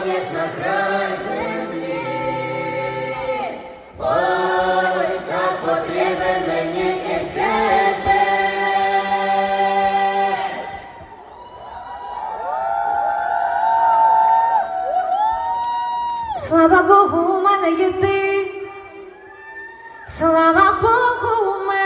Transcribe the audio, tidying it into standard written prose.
приходиш на край землі. Ой, так потрібен мені тільки ти. Слава Богу, у мене є ти. Слава Богу, у мене